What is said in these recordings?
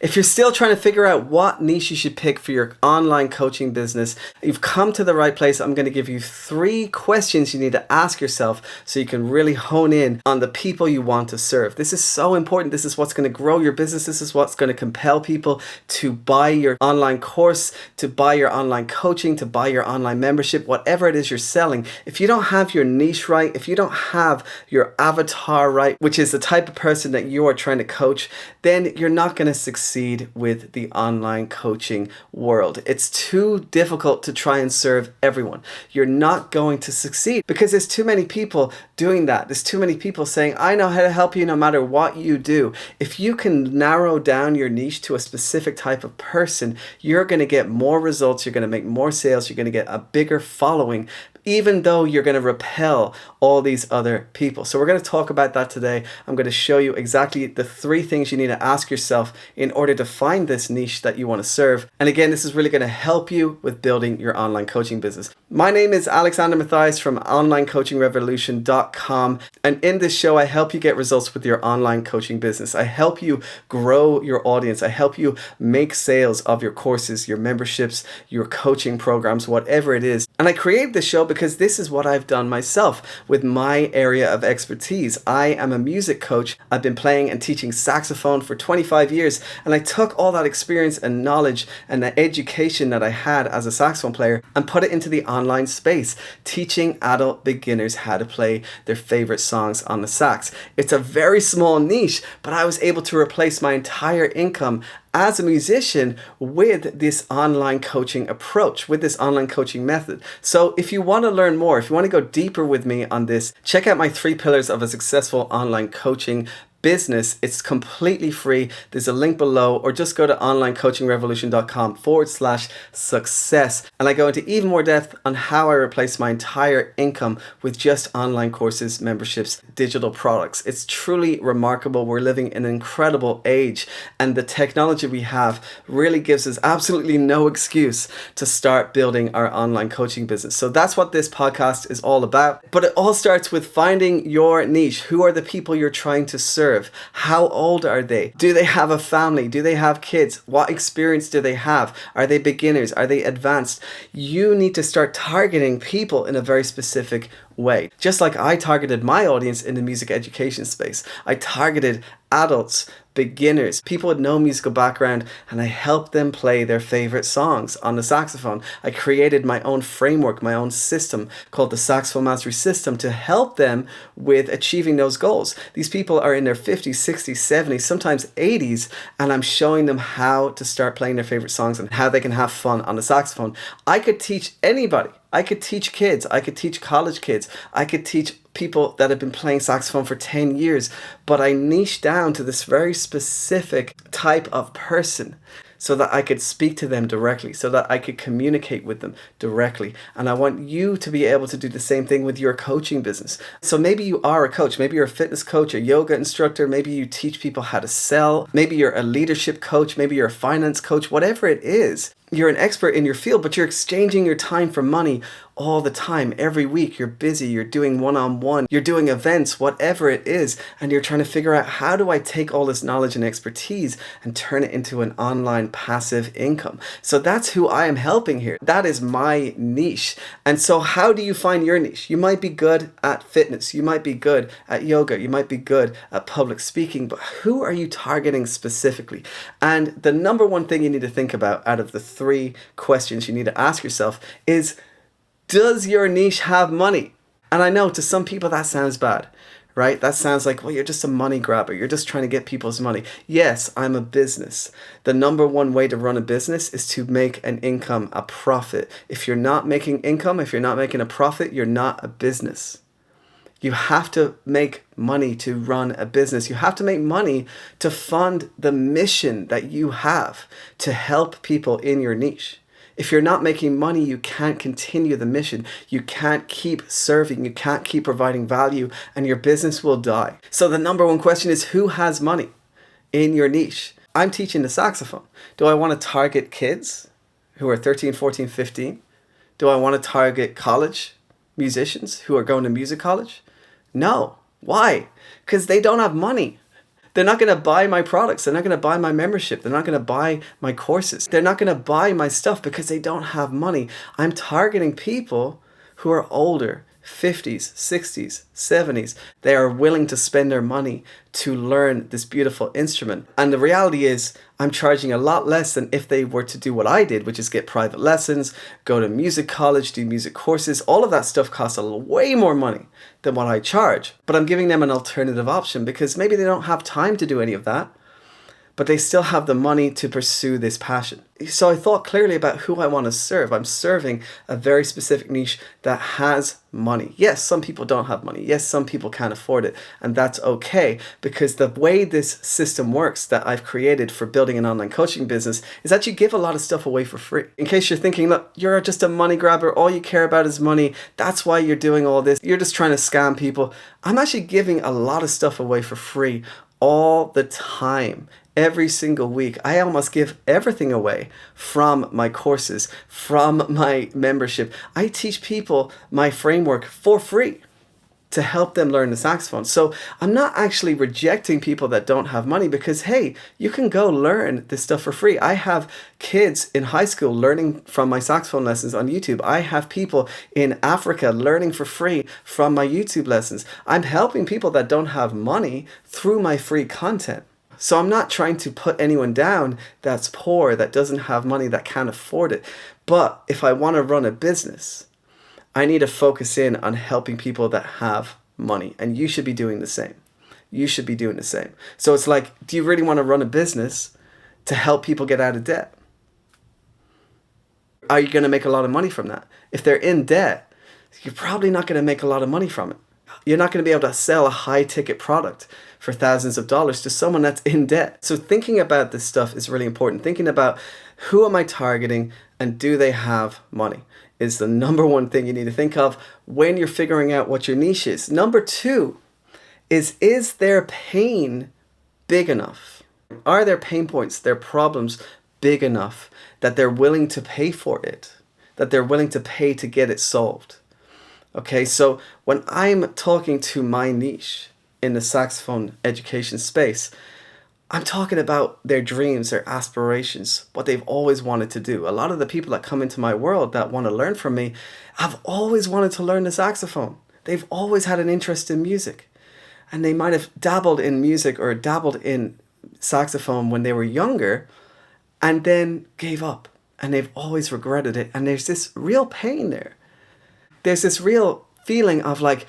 If you're still trying to figure out what niche you should pick for your online coaching business, you've come to the right place. I'm going to give you 3 questions you need to ask yourself so you can really hone in on the people you want to serve. This is so important. This is what's going to grow your business. This is what's going to compel people to buy your online course, to buy your online coaching, to buy your online membership, whatever it is you're selling. If you don't have your niche right, if you don't have your avatar right, which is the type of person that you are trying to coach, then you're not going to succeed with the online coaching world. It's too difficult to try and serve everyone. You're not going to succeed because there's too many people doing that. There's too many people saying, I know how to help you no matter what you do. If you can narrow down your niche to a specific type of person, you're going to get more results. You're going to make more sales. You're going to get a bigger following, even though you're going to repel all these other people. So we're going to talk about that today. I'm going to show you exactly the 3 things you need to ask yourself in order to find this niche that you want to serve. And again, this is really going to help you with building your online coaching business. My name is Alexander Mathias from onlinecoachingrevolution.com. And in this show, I help you get results with your online coaching business. I help you grow your audience. I help you make sales of your courses, your memberships, your coaching programs, whatever it is. And I created this show because this is what I've done myself with my area of expertise. I am a music coach. I've been playing and teaching saxophone for 25 years, and I took all that experience and knowledge and the education that I had as a saxophone player and put it into the online space, teaching adult beginners how to play their favorite songs on the sax. It's a very small niche, but I was able to replace my entire income as a musician with this online coaching approach, with this online coaching method. So if you want to learn more, if you want to go deeper with me on this, check out my 3 pillars of a successful online coaching business. It's completely free. There's a link below, or just go to onlinecoachingrevolution.com/success. And I go into even more depth on how I replace my entire income with just online courses, memberships, digital products. It's truly remarkable. We're living in an incredible age, and the technology we have really gives us absolutely no excuse to start building our online coaching business. So that's what this podcast is all about. But it all starts with finding your niche. Who are the people you're trying to serve? How old are they? Do they have a family? Do they have kids? What experience do they have? Are they beginners? Are they advanced? You need to start targeting people in a very specific way. Just like I targeted my audience in the music education space. I targeted adults, beginners, people with no musical background, and I helped them play their favorite songs on the saxophone. I created my own framework, my own system called the Saxophone Mastery System to help them with achieving those goals. These people are in their 50s, 60s, 70s, sometimes 80s, and I'm showing them how to start playing their favorite songs and how they can have fun on the saxophone. I could teach anybody. I could teach kids. I could teach college kids. I could teach people that have been playing saxophone for 10 years, but I niched down to this very specific type of person so that I could speak to them directly, so that I could communicate with them directly. And I want you to be able to do the same thing with your coaching business. So maybe you are a coach, maybe you're a fitness coach, a yoga instructor, maybe you teach people how to sell, maybe you're a leadership coach, maybe you're a finance coach, whatever it is. You're an expert in your field, but you're exchanging your time for money all the time. Every week you're busy, you're doing one-on-one, you're doing events, whatever it is, and you're trying to figure out, how do I take all this knowledge and expertise and turn it into an online passive income? So that's who I am helping here. That is my niche. And so how do you find your niche? You might be good at fitness, you might be good at yoga, you might be good at public speaking, but who are you targeting specifically? And the number one thing you need to think about out of the 3 questions you need to ask yourself is, does your niche have money? And I know to some people that sounds bad, right? That sounds like, well, you're just a money grabber. You're just trying to get people's money. Yes, I'm a business. The number one way to run a business is to make an income, a profit. If you're not making income, if you're not making a profit, you're not a business. You have to make money to run a business. You have to make money to fund the mission that you have to help people in your niche. If you're not making money, you can't continue the mission. You can't keep serving. You can't keep providing value, and your business will die. So the number one question is, who has money in your niche? I'm teaching the saxophone. Do I want to target kids who are 13, 14, 15? Do I want to target college musicians who are going to music college? No. Why? Because they don't have money. They're not going to buy my products. They're not going to buy my membership. They're not going to buy my courses. They're not going to buy my stuff because they don't have money. I'm targeting people who are older, 50s, 60s, 70s. They are willing to spend their money to learn this beautiful instrument. And the reality is, I'm charging a lot less than if they were to do what I did, which is get private lessons, go to music college, do music courses. All of that stuff costs way more money than what I charge. But I'm giving them an alternative option because maybe they don't have time to do any of that, but they still have the money to pursue this passion. So I thought clearly about who I want to serve. I'm serving a very specific niche that has money. Yes, some people don't have money. Yes, some people can't afford it. And that's okay, because the way this system works that I've created for building an online coaching business is that you give a lot of stuff away for free. In case you're thinking, look, you're just a money grabber. All you care about is money. That's why you're doing all this. You're just trying to scam people. I'm actually giving a lot of stuff away for free all the time. Every single week, I almost give everything away from my courses, from my membership. I teach people my framework for free to help them learn the saxophone. So I'm not actually rejecting people that don't have money because, hey, you can go learn this stuff for free. I have kids in high school learning from my saxophone lessons on YouTube. I have people in Africa learning for free from my YouTube lessons. I'm helping people that don't have money through my free content. So I'm not trying to put anyone down that's poor, that doesn't have money, that can't afford it. But if I want to run a business, I need to focus in on helping people that have money. And you should be doing the same. You should be doing the same. So it's like, do you really want to run a business to help people get out of debt? Are you going to make a lot of money from that? If they're in debt, you're probably not going to make a lot of money from it. You're not going to be able to sell a high ticket product for thousands of dollars to someone that's in debt. So thinking about this stuff is really important. Thinking about who am I targeting and do they have money is the number one thing you need to think of when you're figuring out what your niche is. Number two is their pain big enough? Are their pain points, their problems big enough that they're willing to pay for it, that they're willing to pay to get it solved? Okay, so when I'm talking to my niche in the saxophone education space, I'm talking about their dreams, their aspirations, what they've always wanted to do. A lot of the people that come into my world that want to learn from me have always wanted to learn the saxophone. They've always had an interest in music. And they might have dabbled in music or dabbled in saxophone when they were younger and then gave up. And they've always regretted it. And there's this real pain there. There's this real feeling of like,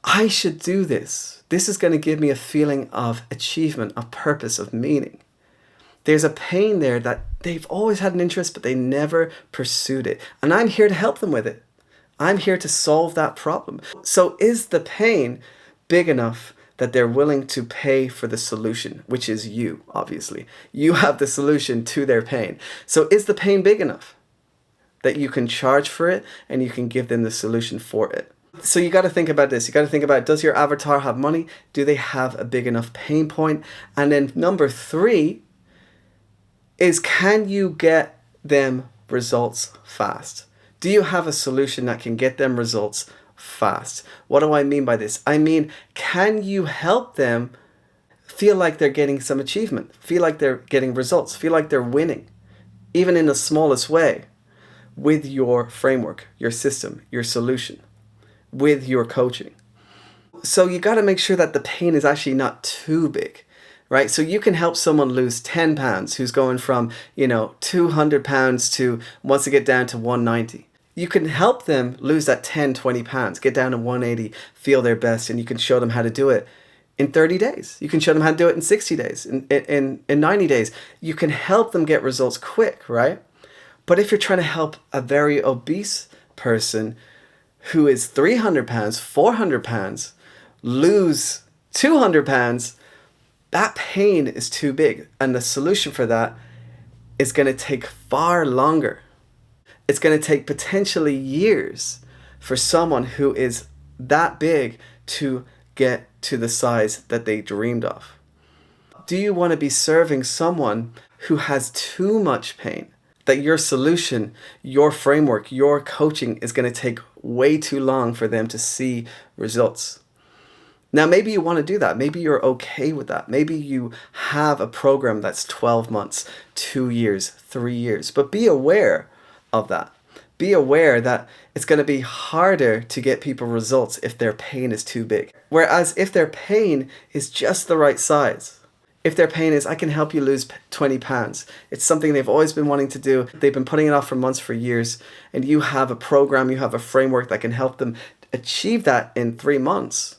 I should do this. This is going to give me a feeling of achievement, of purpose, of meaning. There's a pain there that they've always had an interest, but they never pursued it. And I'm here to help them with it. I'm here to solve that problem. So is the pain big enough that they're willing to pay for the solution, which is you, obviously. You have the solution to their pain. So is the pain big enough that you can charge for it and you can give them the solution for it? So you got to think about this. You got to think about, does your avatar have money? Do they have a big enough pain point? And then number three is, can you get them results fast? Do you have a solution that can get them results fast? What do I mean by this? I mean, can you help them feel like they're getting some achievement, feel like they're getting results, feel like they're winning, even in the smallest way, with your framework, your system, your solution, with your coaching? So you got to make sure that the pain is actually not too big, right? So you can help someone lose 10 pounds who's going from, 200 pounds to wants to get down to 190. You can help them lose that 10, 20 pounds, get down to 180, feel their best, and you can show them how to do it in 30 days. You can show them how to do it in 60 days, in 90 days. You can help them get results quick, right? But if you're trying to help a very obese person who is 300 pounds, 400 pounds, lose 200 pounds, that pain is too big. And the solution for that is going to take far longer. It's going to take potentially years for someone who is that big to get to the size that they dreamed of. Do you want to be serving someone who has too much pain? That your solution, your framework, your coaching is going to take way too long for them to see results. Now, maybe you want to do that. Maybe you're okay with that. Maybe you have a program that's 12 months, 2 years, 3 years, but be aware of that. Be aware that it's going to be harder to get people results if their pain is too big. Whereas if their pain is just the right size, if their pain is, I can help you lose 20 pounds. It's something they've always been wanting to do. They've been putting it off for months, for years. And you have a program, you have a framework that can help them achieve that in 3 months.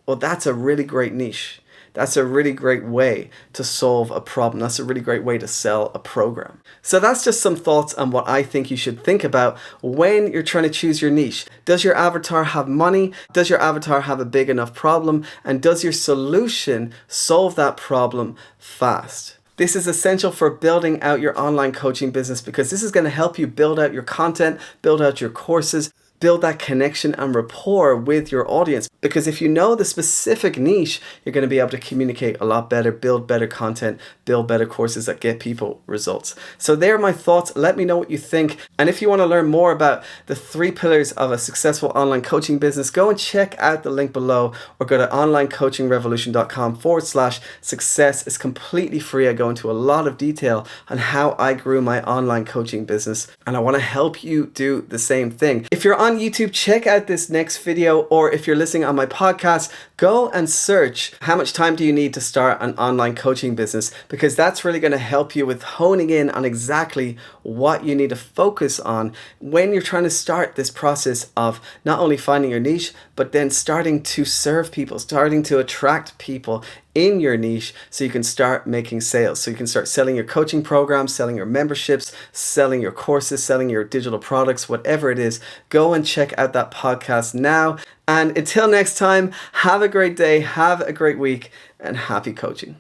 Well, that's a really great niche. That's a really great way to solve a problem. That's a really great way to sell a program. So that's just some thoughts on what I think you should think about when you're trying to choose your niche. Does your avatar have money? Does your avatar have a big enough problem? And does your solution solve that problem fast? This is essential for building out your online coaching business, because this is going to help you build out your content, build out your courses, build that connection and rapport with your audience. Because if you know the specific niche, you're going to be able to communicate a lot better, build better content, build better courses that get people results. So there are my thoughts. Let me know what you think. And if you want to learn more about the 3 pillars of a successful online coaching business, go and check out the link below, or go to onlinecoachingrevolution.com/success. It's completely free. I go into a lot of detail on how I grew my online coaching business, and I want to help you do the same thing. If you're on YouTube, check out this next video, or if you're listening on my podcast, go and search how much time do you need to start an online coaching business, because that's really going to help you with honing in on exactly what you need to focus on when you're trying to start this process of not only finding your niche, but then starting to serve people, starting to attract people in your niche, so you can start making sales, so you can start selling your coaching programs, selling your memberships, selling your courses, selling your digital products, whatever it is. Go and check out that podcast now. And until next time, have a great day, have a great week, and happy coaching.